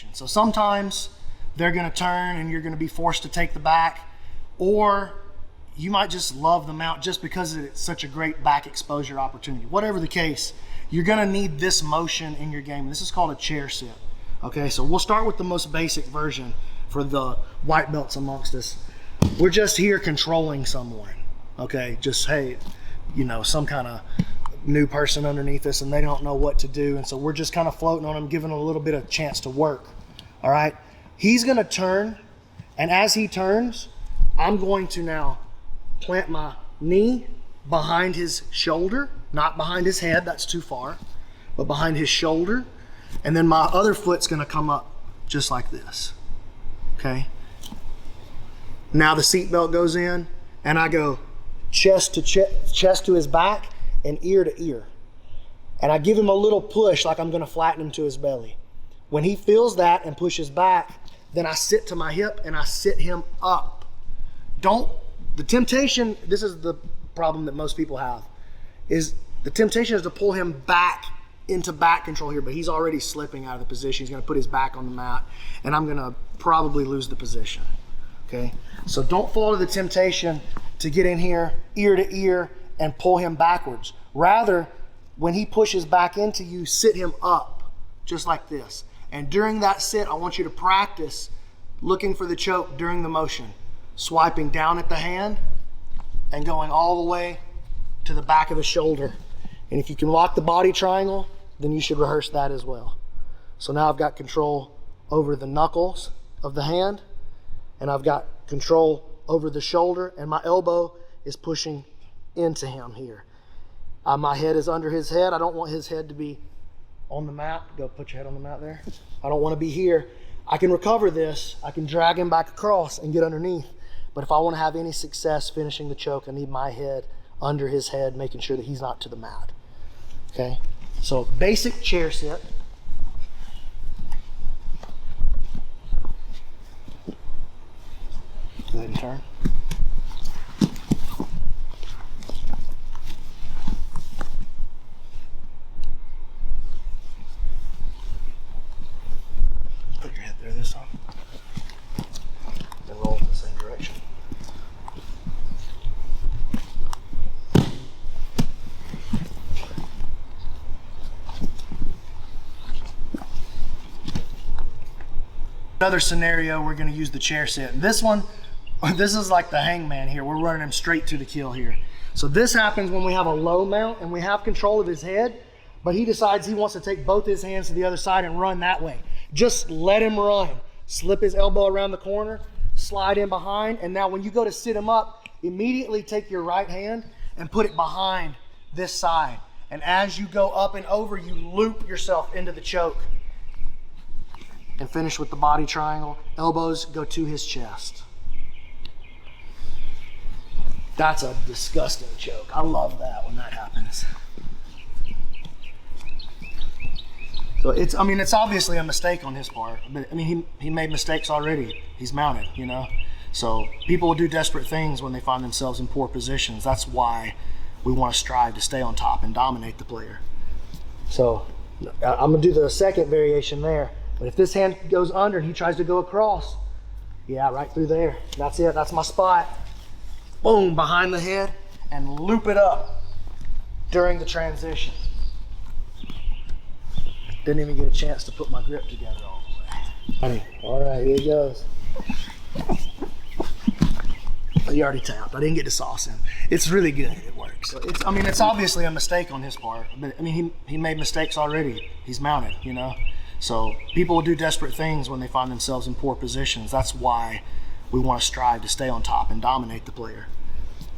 position. So sometimes they're gonna turn and you're gonna be forced to take the back, or you might just love the mount just because it's such a great back exposure opportunity. Whatever the case, you're gonna need this motion in your game. This is called a chair sit. Okay, so we'll start with the most basic version for the white belts amongst us. We're just here controlling someone, okay? Just, hey, you know, some kind of new person underneath us and they don't know what to do. And so we're just kind of floating on them, giving them a little bit of chance to work, all right? He's gonna turn, and as he turns, I'm going to now plant my knee behind his shoulder, not behind his head, that's too far, but behind his shoulder. And then my other foot's gonna come up just like this, okay? Now the seatbelt goes in and I go chest to his back and ear to ear. And I give him a little push like I'm gonna flatten him to his belly. When he feels that and pushes back, then I sit to my hip and I sit him up. The temptation, this is the problem that most people have, is the temptation is to pull him back into back control here, but he's already slipping out of the position. He's gonna put his back on the mat and I'm gonna probably lose the position, okay? So don't fall to the temptation to get in here ear to ear and pull him backwards. Rather, when he pushes back into you, sit him up, just like this. And during that sit, I want you to practice looking for the choke during the motion, swiping down at the hand and going all the way to the back of the shoulder. And if you can lock the body triangle, then you should rehearse that as well. So now I've got control over the knuckles of the hand, and I've got control over the shoulder, and my elbow is pushing into him here. My head is under his head. I don't want his head to be on the mat. Go put your head on the mat there. I don't want to be here. I can recover this. I can drag him back across and get underneath. But if I want to have any success finishing the choke, I need my head under his head, making sure that he's not to the mat. Okay, so basic chair sit. Go ahead and turn. Put your head there this time. And roll in the same direction. Another scenario, we're going to use the chair sit. This is like the hangman here. We're running him straight to the kill here. So this happens when we have a low mount and we have control of his head, but he decides he wants to take both his hands to the other side and run that way. Just let him run. Slip his elbow around the corner, slide in behind, and now when you go to sit him up, immediately take your right hand and put it behind this side. And as you go up and over, you loop yourself into the choke. And finish with the body triangle. Elbows go to his chest. That's a disgusting choke. I love that when that happens. So it's obviously a mistake on his part. But I mean, he made mistakes already. He's mounted, you know. So people will do desperate things when they find themselves in poor positions. That's why we want to strive to stay on top and dominate the player. So I'm gonna do the second variation there. But if this hand goes under and he tries to go across, yeah, right through there. That's it, that's my spot. Boom, behind the head and loop it up during the transition. Didn't even get a chance to put my grip together all the way. All right, here he goes. He already tapped. I didn't get to sauce him. It's really good. It works. It's obviously a mistake on his part. But I mean, he made mistakes already. He's mounted, you know. So people will do desperate things when they find themselves in poor positions. That's why we want to strive to stay on top and dominate the player.